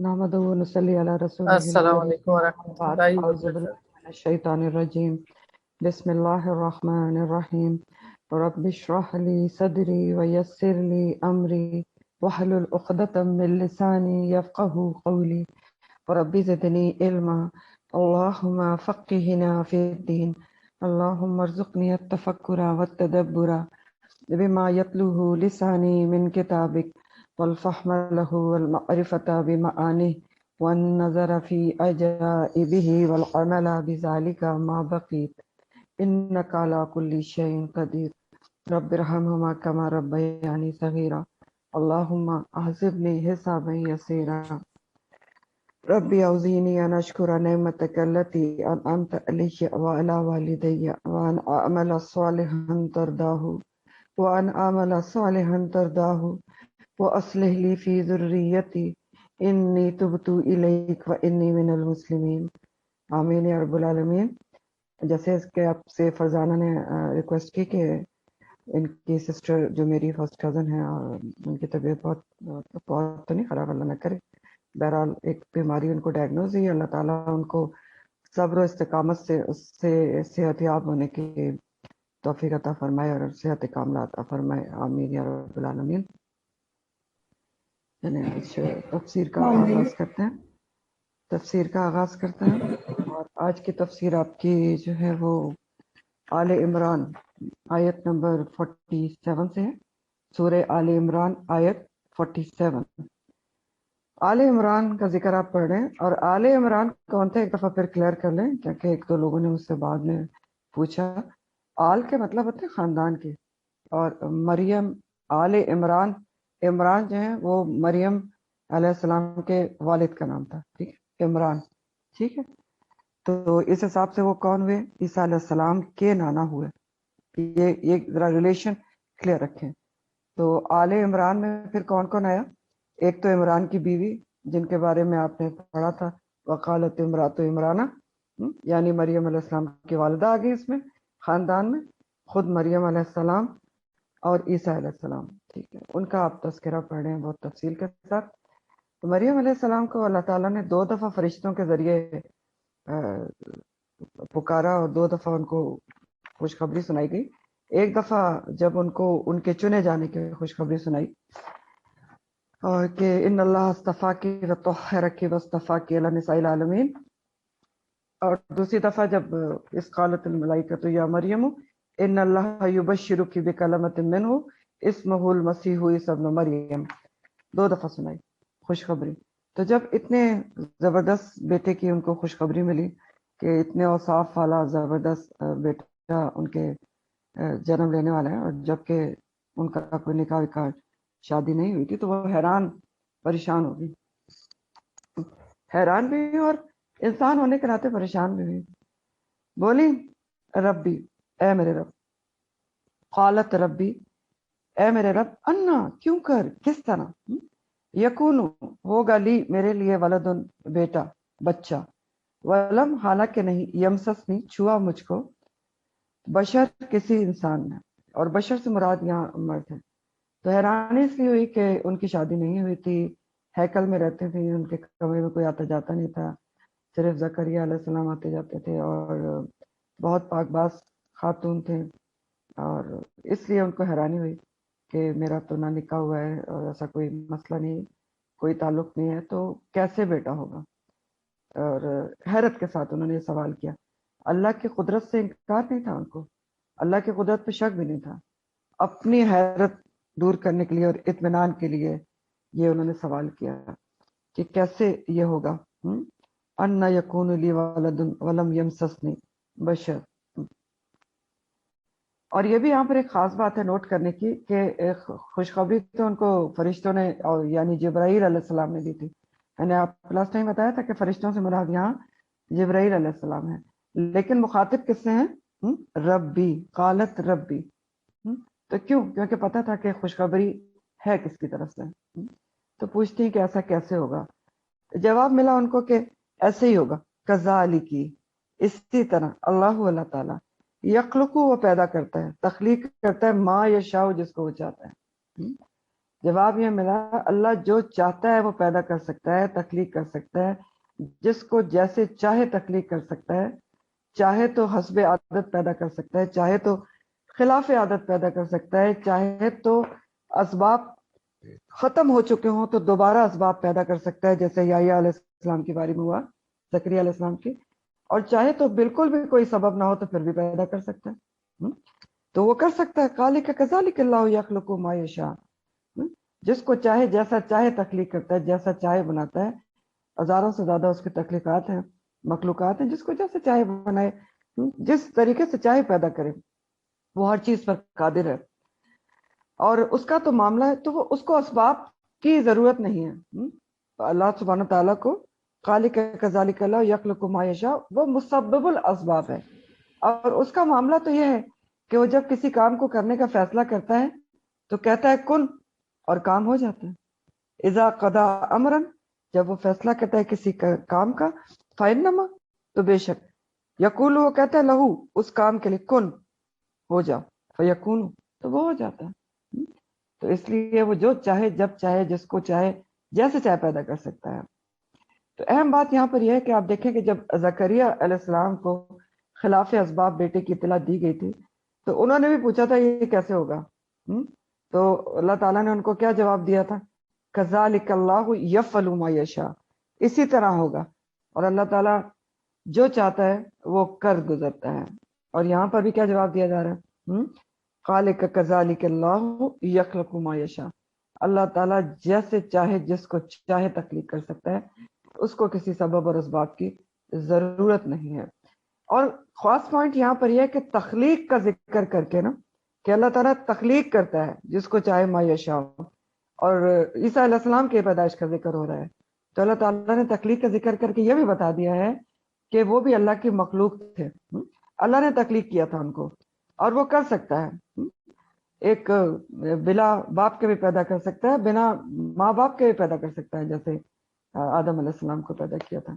نحمده ونصلي على رسوله السلام الكريم علیکم ورحمۃ بعد اللہ أعوذ بالله وبرکاتہ۔ من الشيطان الرجيم بسم الله الرحمن الرحيم رب اشرح لي صدري ويسر لي أمري واحلل عقدة من لساني يفقه قولي رب زدني علما اللهم فقهنا في الدين اللهم ارزقني التفكر والتدبر بما يتلوه لساني من كتابك والفهم له والمعرفة بمعانيه والنظر في عجائبه والعمل بذلك ما بقيت إنك على كل شيء قدير رب ارحمهما كما ربياني صغيرا اللهم احسبني حسابا يسيرا ربي أوزيني أن أشكر نعمتك التي أنعمت علي وعلى والدي وأن أعمل صالحا ترضاه وأن أعمل صالحا ترضاه وأصلح لي في ذريتي إني تبت إليك وإني من المسلمين آمین یا رب العالمین۔ جیسے اس کے آپ سے فرزانہ نے ریکویسٹ کی کہ ان کی سسٹر جو میری فرسٹ کزن ہے اور ان کی طبیعت بہت بہت تو نہیں خراب، اللہ نہ کرے، بہرحال ایک بیماری ان کو ڈائگنوز ہوئی، اللہ تعالیٰ ان کو صبر و استقامت سے اس سے صحت یاب ہونے کی توفیق عطا فرمائے اور صحت کاملہ عطا فرمائے، آمین یا رب العالمین۔ یعنی تفسیر کا آغاز کرتے ہیں، تفسیر کا آغاز کرتے ہیں، اور آج کی تفسیر آپ کی جو ہے وہ آل عمران آیت نمبر 47 سے ہے، سورہ آل عمران آیت 47۔ آل عمران کا ذکر آپ پڑھ رہے ہیں، اور آل عمران کون تھا ایک دفعہ پھر کلیئر کر لیں، کیونکہ ایک دو لوگوں نے مجھ سے بعد میں پوچھا۔ آل کے مطلب ہوتے ہیں خاندان کے، اور مریم آل عمران، عمران جو ہے وہ مریم علیہ السلام کے والد کا نام تھا، ٹھیک ہے، عمران، ٹھیک ہے۔ تو اس حساب سے وہ کون ہوئے؟ عیسیٰ علیہ السلام کے نانا ہوئے، یہ ذرا ریلیشن کلیئر رکھیں۔ تو آل عمران میں پھر کون کون آیا؟ ایک تو عمران کی بیوی جن کے بارے میں آپ نے پڑھا تھا، وقالت امرات عمرانہ، یعنی مریم علیہ السلام کی والدہ آ گئی اس میں، خاندان میں، خود مریم علیہ السلام اور عیسیٰ علیہ السلام، ٹھیک ہے، ان کا آپ تذکرہ پڑھ رہے ہیں بہت تفصیل کے ساتھ۔ تو مریم علیہ السلام کو اللہ تعالیٰ نے 2 دفعہ فرشتوں کے ذریعے پکارا اور 2 دفعہ ان کو خوشخبری سنائی گئی۔ ایک دفعہ جب ان کو ان کے چنے جانے کی خوشخبری سنائی، اور کہ ان اللہ اصطفاکی وطہرکی واصطفاکی علی نساء العالمین، اور دوسری دفعہ جب اس قالت الملائکۃ یا مریم ان اللہ یبشرک بکلمۃ منہ اسمہ المسیح عیسی ابن مریم، 2 دفعہ سنائی خوشخبری۔ تو جب اتنے زبردست بیٹے کی ان کو خوشخبری ملی کہ اتنے اوصاف والا زبردست بیٹا ان کے جنم لینے والا ہے، اور جبکہ ان کا کوئی نکاح وکاح شادی نہیں ہوئی تھی، تو وہ حیران پریشان ہو گئی، حیران بھی ہوئی اور انسان ہونے کے ناطے پریشان بھی ہوئی۔ بولی ربی، اے میرے رب، قالت ربی، اے میرے رب، انا، کیوں کر، کس طرح، یکون، ہوگا لی، میرے لیے، ولدن، بیٹا، بچہ، ولم، حالانکہ نہیں، یمسسنی، چھوا مجھ کو، بشر، کسی انسان نے، اور بشر سے مراد یہاں مرد ہے۔ تو حیرانی اس لیے ہوئی کہ ان کی شادی نہیں ہوئی تھی، ہیکل میں رہتے تھے، ان کے کمرے میں کوئی آتا جاتا نہیں تھا، صرف زکریا علیہ السلام آتے جاتے تھے، اور بہت پاک باز خاتون تھے، اور اس لیے ان کو حیرانی ہوئی کہ میرا تو نہ نکاح ہوا ہے اور ایسا کوئی مسئلہ نہیں، کوئی تعلق نہیں ہے، تو کیسے بیٹا ہوگا؟ اور حیرت کے ساتھ انہوں نے یہ سوال کیا۔ اللہ کی قدرت سے انکار نہیں تھا ان کو، اللہ کی قدرت پہ شک بھی نہیں تھا، اپنی حیرت دور کرنے کے لیے اور اطمینان کے لیے یہ انہوں نے سوال کیا کہ کیسے یہ ہوگا، ان یکون لی ولد ولم یمسسنی بشر۔ اور یہ بھی یہاں پر ایک خاص بات ہے نوٹ کرنے کی کہ ایک خوشخبری تو ان کو فرشتوں نے، اور یعنی جبرائیل علیہ السلام نے دی تھی۔ میں نے آپ لاسٹ ٹائم بتایا تھا کہ فرشتوں سے مراد یہاں جبرائیل علیہ السلام ہے، لیکن مخاطب کس سے ہیں؟ ربی، قالت ربی۔ تو کیوں؟ کیونکہ پتا تھا کہ خوشخبری ہے کس کی طرف سے۔ تو پوچھتی ہیں کہ ایسا کیسے ہوگا؟ جواب ملا ان کو کہ ایسے ہی ہوگا، کذالکی، اسی طرح، اللہ تعالیٰ، یخلقو، وہ پیدا کرتا ہے، تخلیق کرتا ہے، ما یشاء، جس کو وہ چاہتا ہے۔ جواب یہ ملا اللہ جو چاہتا ہے وہ پیدا کر سکتا ہے، تخلیق کر سکتا ہے، جس کو جیسے چاہے تخلیق کر سکتا ہے، چاہے تو حسب عادت پیدا کر سکتا ہے، چاہے تو خلاف عادت پیدا کر سکتا ہے، چاہے تو اسباب ختم ہو چکے ہوں تو دوبارہ اسباب پیدا کر سکتا ہے، جیسے یحییٰ علیہ السلام کی باری میں ہوا، زکریا علیہ السلام کی، اور چاہے تو بالکل بھی کوئی سبب نہ ہو تو پھر بھی پیدا کر سکتا ہے۔ تو وہ کر سکتا ہے، قالق کذالک اللہ یخلق ما یشاء، جس کو چاہے جیسا چاہے تخلیق کرتا ہے، جیسا چاہے بناتا ہے، ہزاروں سے زیادہ اس کی تخلیقات ہیں، مخلوقات ہیں، جس کو جیسے چاہے بنائے، جس طریقے سے چاہے پیدا کرے، وہ ہر چیز پر قادر ہے، اور اس کا تو معاملہ ہے، تو وہ اس کو اسباب کی ضرورت نہیں ہے۔ اللہ سبحانہ تعالیٰ کو خالق کذالک اللہ یخلق ما یشاء، وہ مسبب الاسباب ہے، اور اس کا معاملہ تو یہ ہے کہ وہ جب کسی کام کو کرنے کا فیصلہ کرتا ہے تو کہتا ہے کن، اور کام ہو جاتا ہے۔ اذا قضا امرا، جب وہ فیصلہ کرتا ہے کسی کام کا، فإنما، تو بے شک، یقول، وہ کہتا ہے لہو، اس کام کے لیے، کن، ہو جا، فیکون، تو وہ ہو جاتا ہے۔ تو اس لیے وہ جو چاہے جب چاہے جس کو چاہے جیسے چاہے پیدا کر سکتا ہے۔ تو اہم بات یہاں پر یہ ہے کہ آپ دیکھیں کہ جب زکریا علیہ السلام کو خلاف اسباب بیٹے کی اطلاع دی گئی تھی تو انہوں نے بھی پوچھا تھا یہ کیسے ہوگا، تو اللہ تعالیٰ نے ان کو کیا جواب دیا تھا؟ کذالک اللہ یفعل ما یشاء، اسی طرح ہوگا، اور اللہ تعالیٰ جو چاہتا ہے وہ کر گزرتا ہے۔ اور یہاں پر بھی کیا جواب دیا جا رہا ہے؟ خالق کذالک اللہ یخلق ما یشاء، اللہ تعالیٰ جیسے چاہے جس کو چاہے تخلیق کر سکتا ہے، اس کو کسی سبب اور اسباب کی ضرورت نہیں ہے۔ اور خاص پوائنٹ یہاں پر یہ ہے کہ تخلیق کا ذکر کر کے نا، کہ اللہ تعالیٰ تخلیق کرتا ہے جس کو چاہے ما یشاء، اور عیسیٰ علیہ السلام کی پیدائش کا ذکر ہو رہا ہے، تو اللہ تعالیٰ نے تخلیق کا ذکر کر کے یہ بھی بتا دیا ہے کہ وہ بھی اللہ کی مخلوق تھے، اللہ نے تخلیق کیا تھا ان کو، اور وہ کر سکتا ہے، ایک بلا باپ کے بھی پیدا کر سکتا ہے، بنا ماں باپ کے بھی پیدا کر سکتا ہے، جیسے آدم علیہ السلام کو پیدا کیا تھا۔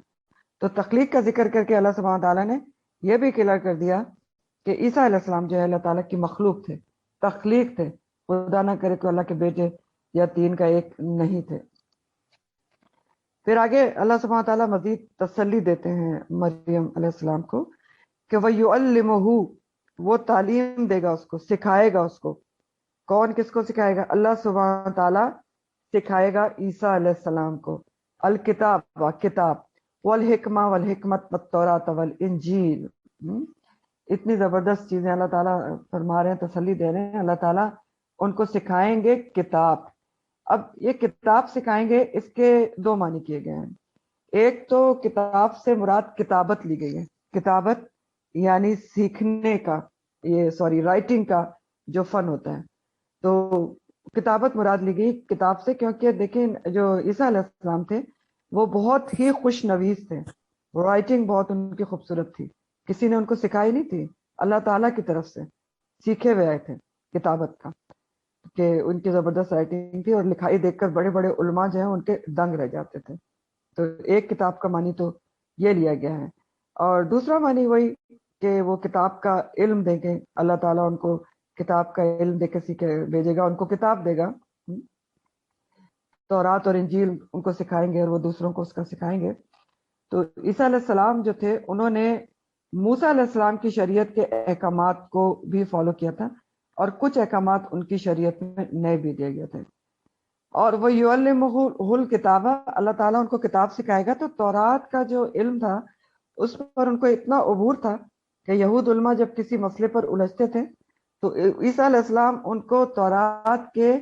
تو تخلیق کا ذکر کر کے اللہ سبحانہ تعالیٰ نے یہ بھی کلیئر کر دیا کہ عیسیٰ علیہ السلام جو ہے اللہ تعالیٰ کی مخلوق تھے، تخلیق تھے، خدا نہ کرے کہ اللہ کے بیٹے یا تین کا ایک نہیں تھے۔ پھر آگے اللہ سبحانہ تعالیٰ مزید تسلی دیتے ہیں مریم علیہ السلام کو کہ وَيُعَلِّمُهُ، وہ تعلیم دے گا اس کو، سکھائے گا اس کو۔ کون کس کو سکھائے گا؟ اللہ سبحانہ تعالیٰ سکھائے گا عیسیٰ علیہ السلام کو الکتاب، کتاب، والحکمہ، والحکمت والتوراۃ والانجیل۔ اتنی زبردست چیزیں اللہ تعالیٰ فرما رہے ہیں، تسلی دے رہے ہیں، اللہ تعالیٰ ان کو سکھائیں گے کتاب۔ اب یہ کتاب سکھائیں گے، اس کے دو معنی کیے گئے ہیں۔ ایک تو کتاب سے مراد کتابت لی گئی ہے، کتابت یعنی سیکھنے کا، رائٹنگ کا جو فن ہوتا ہے، تو کتابت مراد لی گئی کتاب سے، کیونکہ دیکھیں جو عیسیٰ علیہ السلام تھے وہ بہت ہی خوش نویس تھے، رائٹنگ بہت ان کی خوبصورت تھی، کسی نے ان کو سکھائی نہیں تھی، اللہ تعالیٰ کی طرف سے سیکھے ہوئے آئے تھے کتابت کا، کہ ان کی زبردست رائٹنگ تھی، اور لکھائی دیکھ کر بڑے بڑے علماء جو ہیں ان کے دنگ رہ جاتے تھے۔ تو ایک کتاب کا معنی تو یہ لیا گیا ہے، اور دوسرا معنی وہی کہ وہ کتاب کا علم دیں گے، اللہ تعالیٰ ان کو کتاب کا علم دے کے سیکھے بھیجے گا، ان کو کتاب دے گا، تورات اور انجیل ان کو سکھائیں گے، اور وہ دوسروں کو اس کا سکھائیں گے۔ تو عیسیٰ علیہ السلام جو تھے انہوں نے موسیٰ علیہ السلام کی شریعت کے احکامات کو بھی فالو کیا تھا، اور کچھ احکامات ان کی شریعت میں نئے بھی دیے گئے تھے۔ اور وہ یعلمہ الکتاب، اللہ تعالیٰ ان کو کتاب سکھائے گا۔ تو تورات کا جو علم تھا اس پر ان کو اتنا عبور تھا کہ یہود علماء جب کسی مسئلے پر الجھتے تھے تو عیسیٰ علیہ السلام ان کو تورات کے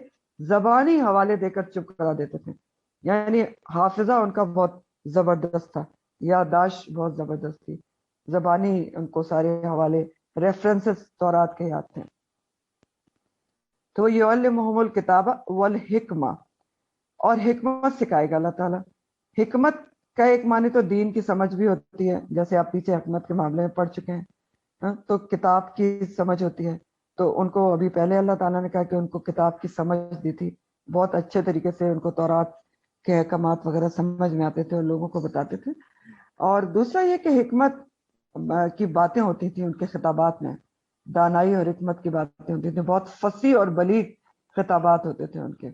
زبانی حوالے دے کر چپ کرا دیتے تھے، یعنی حافظہ ان کا بہت زبردست تھا، یادداشت بہت زبردست تھی، زبانی ان کو سارے حوالے ریفرنسز تورات کے یاد تھے۔ تو یعلمہم الکتاب والحکمہ، اور حکمت سکھائے گا اللہ تعالیٰ۔ حکمت کا ایک معنی تو دین کی سمجھ بھی ہوتی ہے، جیسے آپ پیچھے حکمت کے معاملے میں پڑھ چکے ہیں، تو کتاب کی سمجھ ہوتی ہے، تو ان کو ابھی پہلے اللہ تعالیٰ نے کہا کہ ان کو کتاب کی سمجھ دی تھی، بہت اچھے طریقے سے ان کو تورات کے احکامات وغیرہ سمجھ میں آتے تھے اور لوگوں کو بتاتے تھے۔ اور دوسرا یہ کہ حکمت کی باتیں ہوتی تھیں ان کے خطابات میں، دانائی اور حکمت کی باتیں ہوتی تھیں، بہت فصیح اور بلیغ خطابات ہوتے تھے ان کے،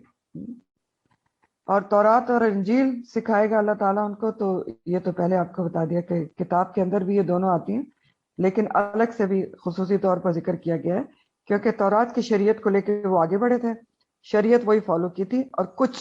اور تورات اور انجیل سکھائے گا اللہ تعالیٰ ان کو، تو یہ تو پہلے آپ کو بتا دیا کہ کتاب کے اندر بھی یہ دونوں آتی ہیں، لیکن الگ سے بھی خصوصی طور پر ذکر کیا گیا ہے، کیونکہ تورات کی شریعت کو لے کے وہ آگے بڑھے تھے، شریعت وہی فالو کی تھی، اور کچھ